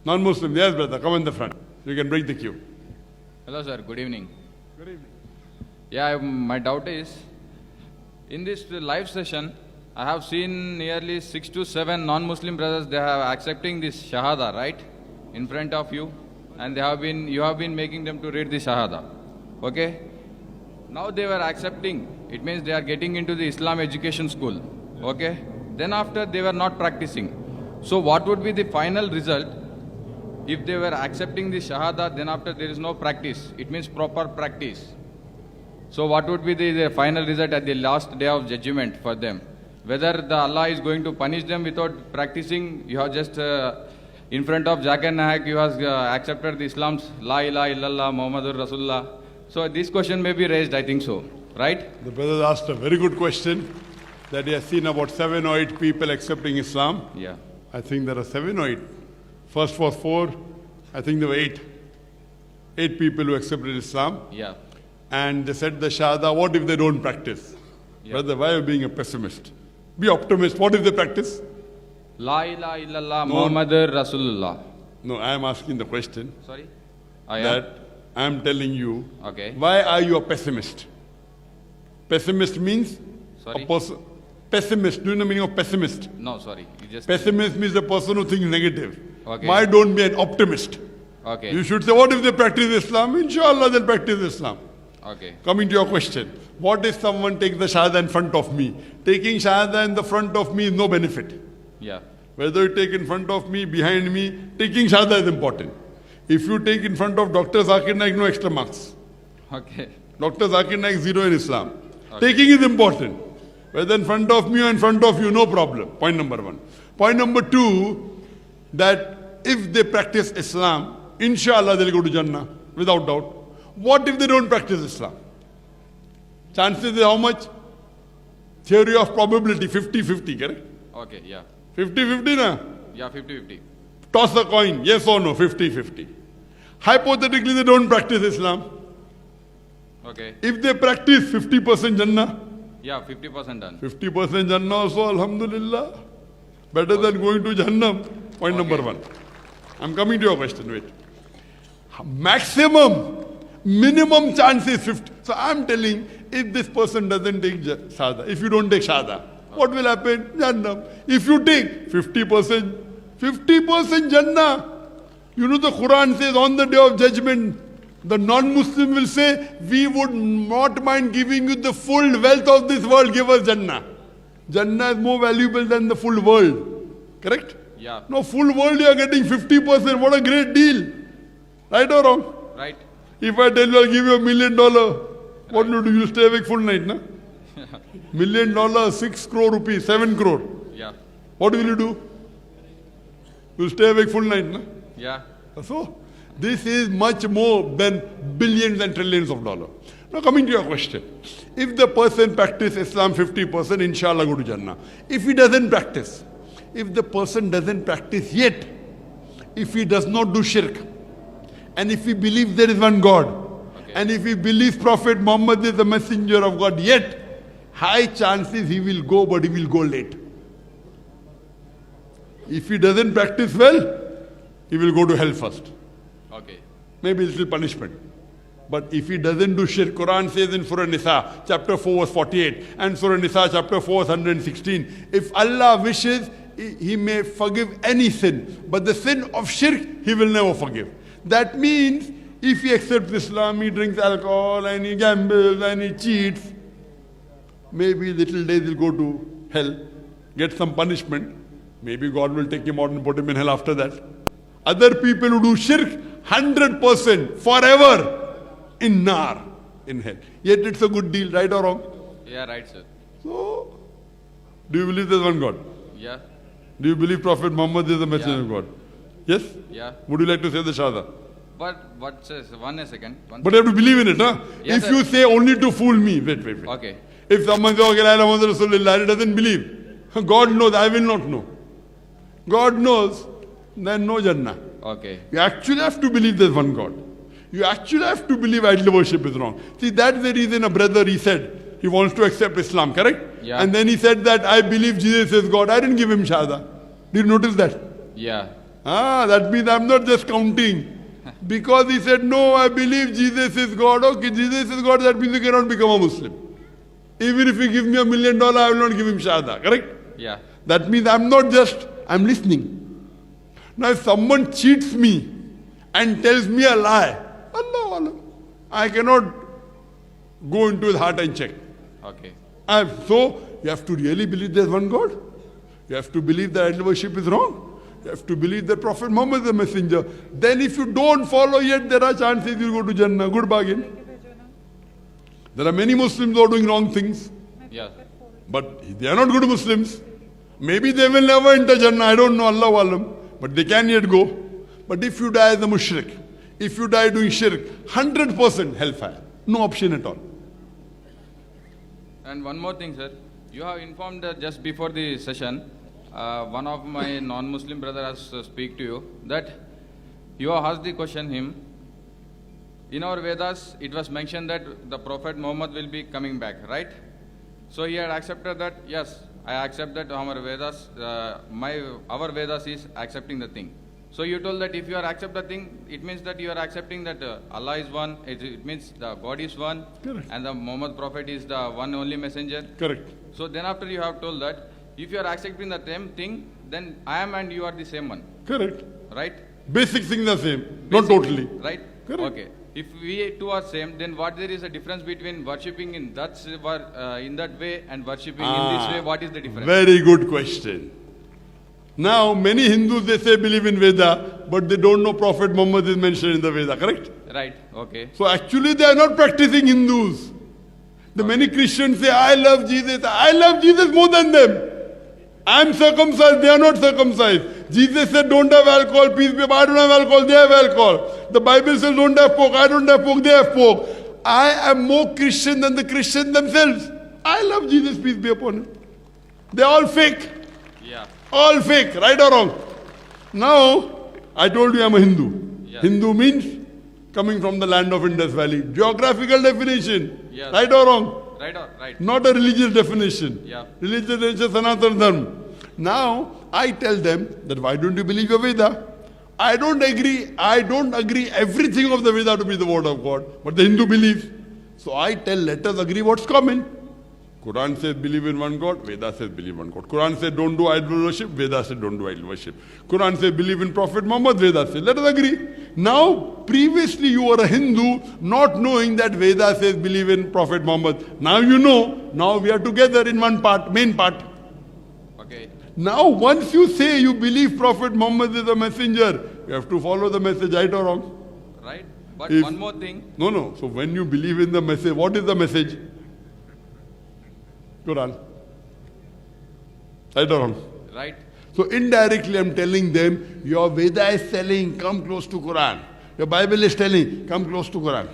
Non-Muslim, yes brother, come in the front. You can break the queue. Hello sir, good evening. Good evening. Yeah, my doubt is, in this live session, I have seen nearly 6 to 7 non-Muslim brothers, they are accepting this shahada, right? In front of you. And you have been making them to read the shahada. Okay? Now they were accepting, it means they are getting into the Islam education school. Okay? Then after they were not practicing. So what would be the final result if they were accepting the shahada, then after there is no practice? It means proper practice. So what would be the final result at the last day of judgment for them? Whether the Allah is going to punish them without practicing, you have just in front of Zakir Naik, you have accepted the Islam's La ilaha illallah Muhammadur Rasulullah. So this question may be raised, I think so, right? The brother asked a very good question, that he has seen about 7 or 8 people accepting Islam. Yeah. I think there are 7 or 8. First was 4, I think there were 8. 8 people who accepted Islam. Yeah. And they said the Shahada, what if they don't practice? Yeah. Brother, why are you being a pessimist? Be optimist. What if they practice? La ilaha illallah Muhammadur Rasulullah. No, I am asking the question. Sorry? That I am telling you, Okay. why are you a pessimist? Pessimist means Sorry? a person. Pessimist, do you know the meaning of pessimist? No, sorry. You just... Pessimist means a person who thinks negative. Okay. Why don't be an optimist? Okay. You should say, what if they practice Islam? Inshallah, they'll practice Islam. Okay. Coming to your question, what if someone takes the Shahada in front of me? Taking Shahada in the front of me is no benefit. Yeah. Whether you take in front of me, behind me, taking Shahada is important. If you take in front of Dr. Zakir Naik, no extra marks. Okay. Dr. Zakir Naik, 0 in Islam. Okay. Taking is important. Whether in front of me or in front of you, no problem. Point number 1. Point number 2, that if they practice Islam, inshallah they'll go to Jannah, without doubt. What if they don't practice Islam? Chances is how much? Theory of probability, 50-50, correct? Okay, yeah. 50-50 na? Yeah, 50-50. Toss a coin, yes or no, 50-50. Hypothetically, they don't practice Islam. Okay. If they practice, 50% Jannah. Yeah, 50% done. 50% Jannah also, alhamdulillah. Better than going to Jahannam. Point number 1. I'm coming to your question, wait. Minimum chance is 50. So I'm telling, if this person doesn't take Shahada, if you don't take Shahada, what will happen? Jannah. If you take 50% Jannah. You know the Quran says on the day of judgment, the non-Muslim will say, we would not mind giving you the full wealth of this world, give us Jannah. Jannah is more valuable than the full world. Correct? Yeah. No, full world you are getting 50%. What a great deal. Right or wrong? Right. If I tell you I'll give you $1 million, what will you do? You'll stay awake full night, no? $1 million, 6 crore rupees, 7 crore. Yeah. What will you do? You'll stay awake full night, no? Yeah. So, this is much more than billions and trillions of dollars. Now coming to your question. If the person practice Islam 50%, inshallah go to Jannah. If he doesn't practice, if the person doesn't practice yet, if he does not do shirk, and if he believes there is one God, Okay. and if he believes Prophet Muhammad is the messenger of God, yet high chances he will go, but he will go late. If he doesn't practice well, he will go to hell first. Okay. Maybe a little punishment. But if he doesn't do shirk, Quran says in Surah Nisa, chapter 4 verse 48, and Surah Nisa, chapter 4 verse 116, if Allah wishes, He may forgive any sin, but the sin of shirk, He will never forgive. That means, if he accepts Islam, he drinks alcohol, and he gambles, and he cheats, maybe little days he'll go to hell, get some punishment. Maybe God will take him out and put him in hell after that. Other people who do shirk, 100% forever in nar, in hell. Yet it's a good deal, right or wrong? Yeah, right, sir. So, do you believe there's one God? Yeah. Do you believe Prophet Muhammad is the messenger of God? Yes? Yeah. Would you like to say the Shahada? But what says, one second. But you have to believe in it, huh? Yes, if you say only to fool me, wait. Okay. If someone says, okay, Rasulullah, he doesn't believe. God knows, I will not know. God knows, then no Jannah. Okay. You actually have to believe there's one God. You actually have to believe idol worship is wrong. See, that's the reason a brother, he said, he wants to accept Islam, correct? Yeah. And then he said that, I believe Jesus is God. I didn't give him Shahada. Did you notice that? Yeah. That means I'm not just counting. Because he said, no, I believe Jesus is God. Okay, Jesus is God, that means you cannot become a Muslim. Even if you give me $1 million, I will not give him shadah. Correct? Yeah. That means I'm not just, I'm listening. Now if someone cheats me and tells me a lie, Allah, I cannot go into his heart and check. Okay. So, you have to really believe there's one God. You have to believe that idol worship is wrong. You have to believe that Prophet Muhammad is a messenger. Then if you don't follow yet, there are chances you'll go to Jannah. Good bargain. There are many Muslims who are doing wrong things. Yeah. But they are not good Muslims. Maybe they will never enter Jannah. I don't know, Allah Alam. But they can yet go. But if you die as a mushrik, if you die doing shirk, 100% hellfire. No option at all. And one more thing, sir. You have informed just before the session, one of my non-Muslim brother has to speak to you, that you have asked the question him. In our Vedas, it was mentioned that the Prophet Muhammad will be coming back, right? So he had accepted that, yes, I accept that our Vedas, our Vedas is accepting the thing. So you told that if you are accept the thing, it means that you are accepting that Allah is one, it means the God is one, Correct. and the Muhammad Prophet is the one only messenger. Correct. So then after you have told that, if you are accepting the same thing, then I am and you are the same one. Correct. Right? Basic things are same. Not totally. Right? Correct. Okay. If we two are same, then what there is a difference between worshipping in that way and worshipping in this way? What is the difference? Very good question. Now, many Hindus, they say believe in Veda, but they don't know Prophet Muhammad is mentioned in the Veda, correct? Right, okay. So actually they are not practicing Hindus. The many Christians say, I love Jesus. I love Jesus more than them. I am circumcised, they are not circumcised. Jesus said, don't have alcohol, peace be upon you. I don't have alcohol, they have alcohol. The Bible says, don't have pork, I don't have pork, they have pork. I am more Christian than the Christians themselves. I love Jesus, peace be upon him. They are all fake. Yeah. All fake, right or wrong? Now, I told you I'm a Hindu. Yeah. Hindu means coming from the land of Indus Valley. Geographical definition. Yes. Right or wrong? Right. Not a religious definition. Yeah. Religious definition is another term. Now, I tell them that why don't you believe your Veda? I don't agree everything of the Veda to be the word of God, but the Hindu believes. So I tell, let us agree what's common. Quran says believe in one God, Veda says believe in one God. Quran says don't do idol worship, Veda says don't do idol worship. Quran says believe in Prophet Muhammad, Veda says let us agree. Now, previously you were a Hindu not knowing that Veda says believe in Prophet Muhammad. Now you know, now we are together in one part, main part. Okay. Now once you say you believe Prophet Muhammad is a messenger, you have to follow the message, right or wrong? Right. But If- one more thing. No. So when you believe in the message, what is the message? Quran. Right or wrong? Right. So indirectly I'm telling them, your Veda is telling, come close to Quran. Your Bible is telling, come close to Quran.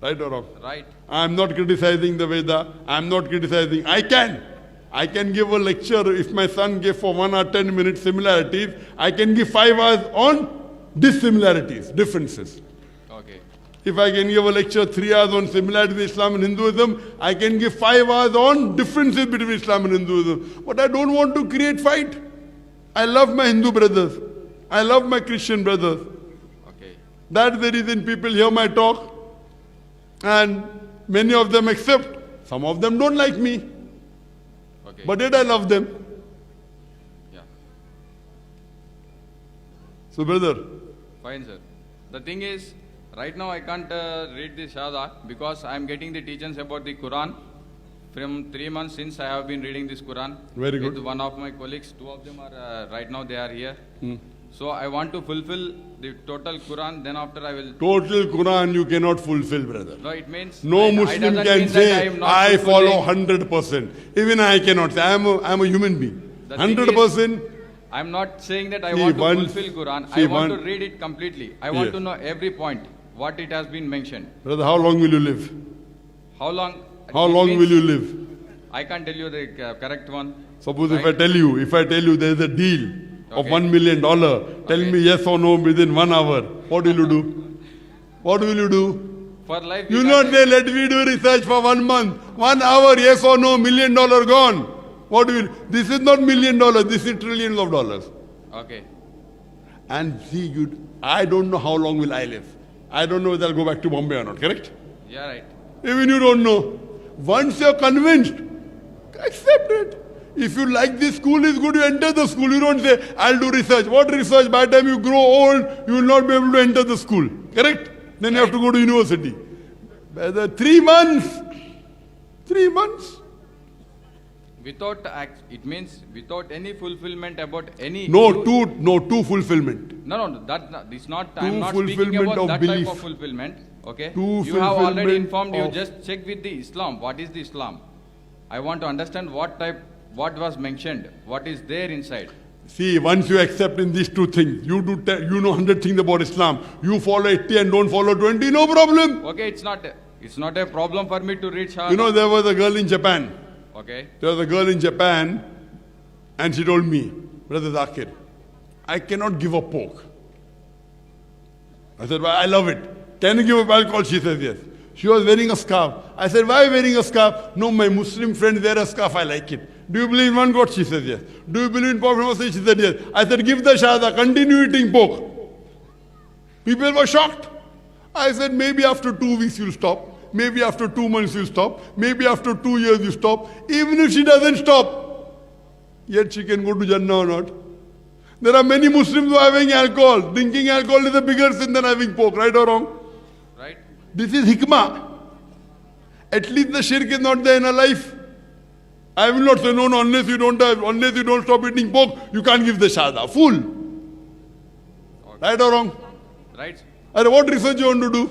Right or wrong? Right. I'm not criticizing the Veda. I'm not criticizing. I can give a lecture. If my son gave for 1 hour 10 minutes similarities, I can give 5 hours on dissimilarities, differences. Okay. If I can give a lecture 3 hours on similarities between Islam and Hinduism, I can give 5 hours on differences between Islam and Hinduism. But I don't want to create fight. I love my Hindu brothers. I love my Christian brothers. Okay. That's the reason people hear my talk. And many of them accept. Some of them don't like me. Okay. But yet I love them. Yeah. So brother, Fine, sir. The thing is, right now I can't read the shadah because I am getting the teachings about the Quran. From 3 months since I have been reading this Quran. Very good. With one of my colleagues. 2 of them are right now they are here. So I want to fulfill the total Quran. Then after I will. total Quran you cannot fulfill, brother. No, it means No I Muslim doesn't can mean that say, am not I follow fulfilling. 100%. Even I cannot say, I am a human being. The thing 100%. I'm not saying that I See, want to once- fulfill Quran. see, I want to one- read it completely. I want Yes. to know every point, what it has been mentioned. Brother, how long will you live? How long? How it long means- will you live? I can't tell you the correct one. Suppose if Right. I tell you there is a deal of Okay. $1 million, tell Okay. me yes or no within 1 hour. What will you do? What will you do? For life, You we not can't- say, let me do research for 1 month. 1 hour, yes or no, $1 million gone. What do you? This is not $1 million. This is trillions of dollars. Okay. And see, I don't know how long will I live. I don't know whether I'll go back to Bombay or not. Correct? Yeah, right. Even you don't know. Once you're convinced, accept it. If you like this school is good, you enter the school. You don't say, I'll do research. What research? By the time you grow old, you will not be able to enter the school. Correct? Then you have to go to university. Whether 3 months. 3 months. Without it means without any fulfillment about any. No, two fulfillment. No, it's not. Two I'm not speaking fulfillment about of that belief. type of fulfillment. Okay. Two You have already fulfillment informed. You of- just check with the Islam. What is the Islam? I want to understand what was mentioned, what is there inside. See, once you accept in these two things, you know 100 things about Islam. You follow 80 and don't follow 20, no problem. Okay, it's not a problem for me to read Shahada. You know, there was a girl in Japan. Okay. There was a girl in Japan, and she told me, Brother Zakir, I cannot give up pork. I said, well, I love it. Can you give up alcohol? She says, yes. She was wearing a scarf. I said, why are you wearing a scarf? No, my Muslim friends wear a scarf, I like it. Do you believe in one God? She says, yes. Do you believe in Prophet Muhammad? She said, yes. I said, give the shahada, continue eating pork. People were shocked. I said, maybe after 2 weeks you'll stop. Maybe after 2 months you'll stop. Maybe after 2 years you stop. Even if she doesn't stop, yet she can go to Jannah or not. There are many Muslims who are having alcohol. Drinking alcohol is a bigger sin than having pork, right or wrong? Right. This is hikmah. At least the shirk is not there in our life. I will not say, no, unless you don't stop eating pork, you can't give the shahada. Fool. Okay. Right or wrong? Right. And what research you want to do?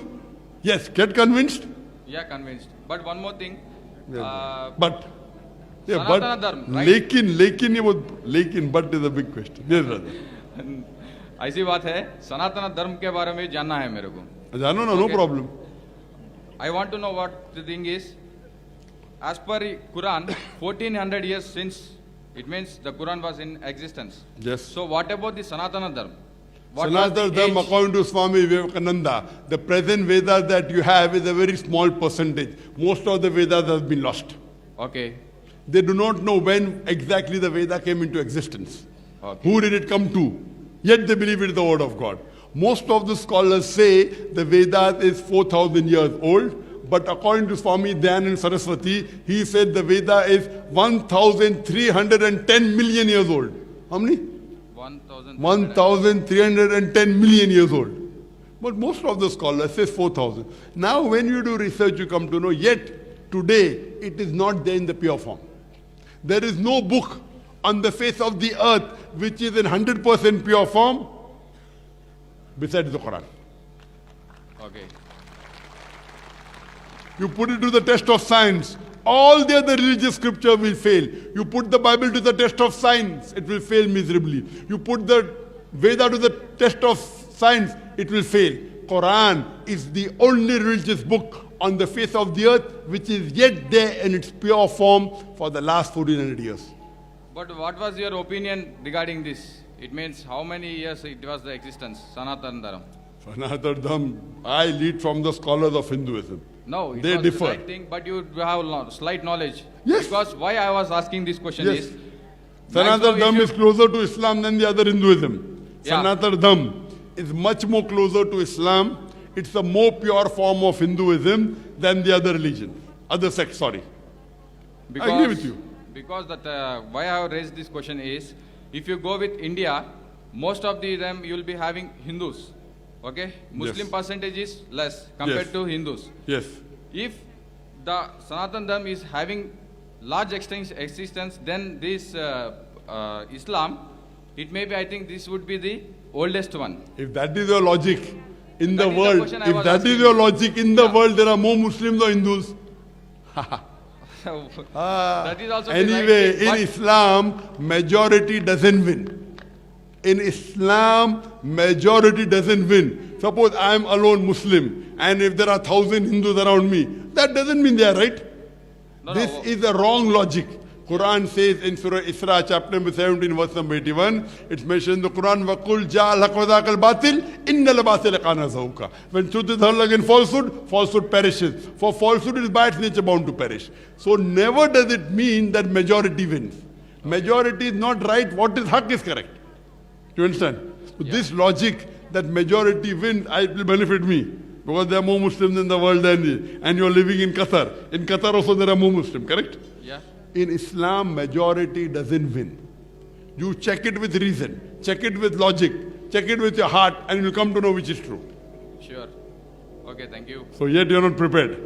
Yes, get convinced. Yeah, convinced. But one more thing. But Sanatana Dharma, right? लेकिन but is a big question. Yes, brother. ऐसी बात है, सनातन धर्म के बारे में जानना है मेरे को. जानो ना, no problem. I want to know what the thing is. As per Quran, 1400 years since, it means the Quran was in existence. Yes. So what about the Sanatana Dharma? What was the Sanatana Dharma, age? according to Swami Vivekananda, the present Vedas that you have is a very small percentage. Most of the Vedas have been lost. Okay. They do not know when exactly the Veda came into existence. Okay. Who did it come to? Yet they believe it is the word of God. Most of the scholars say the Vedas is 4,000 years old, but according to Swami Dayanand Saraswati, he said the Veda is 1,310 million years old. How many? 1,310 million years old. But most of the scholars say 4,000. Now when you do research, you come to know, yet today it is not there in the pure form. There is no book on the face of the earth which is in 100% pure form besides the Quran. Okay. You put it to the test of science, all the other religious scripture will fail. You put the Bible to the test of science, it will fail miserably. You put the Veda to the test of science, it will fail. Quran is the only religious book on the face of the earth which is yet there in its pure form for the last 1400 years. But what was your opinion regarding this? It means how many years it was the existence, Sanatana Dharma? Sanatana Dharma, I lead from the scholars of Hinduism. No, it They was differ. the right thing, but you have slight knowledge. Yes. Because why I was asking this question Yes. is, Sanatana Dharma is closer to Islam than the other Hinduism. Yeah. Sanatana Dharma is much more closer to Islam. It's a more pure form of Hinduism than the other religion. Other sects, sorry. because, I agree with you. Because why I have raised this question is, if you go with India, most of them you will be having Hindus. Okay? Muslim Yes. percentage is less compared Yes. to Hindus. Yes. If the Sanatana Dharma is having large existence than this Islam, it may be, I think this would be the oldest one. If that is your logic in That the is the world, question I if was that is asking your you. logic in the Yeah. world, there are more Muslims or Hindus. That is also the right Anyway, thing, in but- Islam, majority doesn't win. In Islam, majority doesn't win. Suppose I am alone Muslim, and if there are 1,000 Hindus around me, that doesn't mean they are right. No, This no. is a wrong logic. Quran says in Surah Isra, chapter number 17, verse number 81, it's mentioned in the Quran, وَقُلْ جَاءَ الْحَقُّ وَذَاقَ الْبَاطِلِ إِنَّ الْبَاطِلَ كَانَ زَهُوقًا. When truth is heard against falsehood, falsehood perishes. For falsehood is by its nature bound to perish. So never does it mean that majority wins. Majority is not right. What is haq is correct. Do you understand? So this logic that majority wins, it will benefit me. Because there are more Muslims in the world than you. And you are living in Qatar. In Qatar also there are more Muslims, correct? Yeah. In Islam, majority doesn't win. You check it with reason, check it with logic, check it with your heart, and you'll come to know which is true. Sure. Okay, thank you. So yet you're not prepared.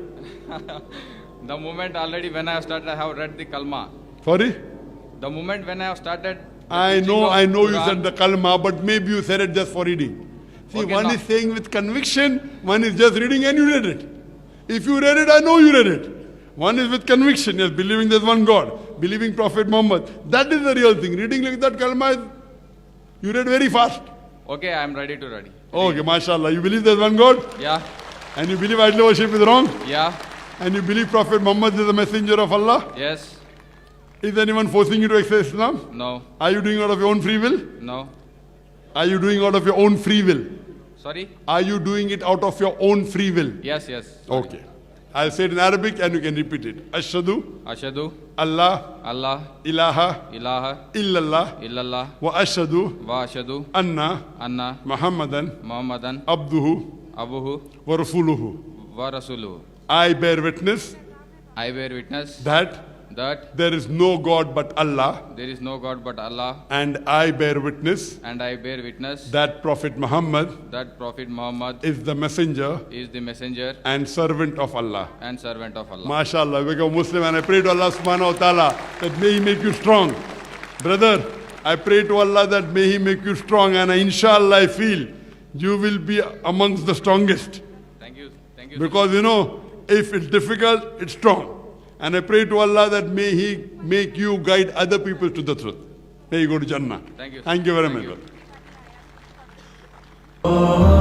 The moment already when I have started, I have read the kalma. Sorry? The moment when I have started. I know you said the kalma, but maybe you said it just for reading. See, Okay, one no. is saying with conviction, one is just reading and you read it. If you read it, I know you read it. One is with conviction, yes, believing there's one God, believing Prophet Muhammad. That is the real thing. Reading like that kalma, you read very fast. Okay, I am ready to read. Okay, mashallah. You believe there's one God? Yeah. And you believe idol worship is wrong? Yeah. And you believe Prophet Muhammad is the messenger of Allah? Yes. Is anyone forcing you to accept Islam? No. Are you doing it out of your own free will? No. Are you doing it out of your own free will? Sorry? Are you doing it out of your own free will? Yes, yes. Okay. I'll say it in Arabic and you can repeat it. Ashhadu Ashadu Allah Allah ilaha ilaha illallah illallah wa ashhadu wa ashadu anna anna Muhammadan Muhammadan abduhu abuhu wa rasuluhu. wa rasuluhu. I bear witness I bear witness that that there is no God but Allah, there is no God but Allah, and I bear witness and I bear witness that Prophet Muhammad that Prophet Muhammad is the messenger is the messenger and servant of Allah. and servant of Allah. MashaAllah, you become Muslim, and I pray to Allah subhanahu wa ta'ala that may He make you strong. Brother, I pray to Allah that may He make you strong, and inshallah I feel you will be amongst the strongest. Thank you. Thank you. Because you know, if it's difficult, it's strong. And I pray to Allah that may He make you guide other people to the truth. May you go to Jannah. Thank you. Thank you very Thank much. you.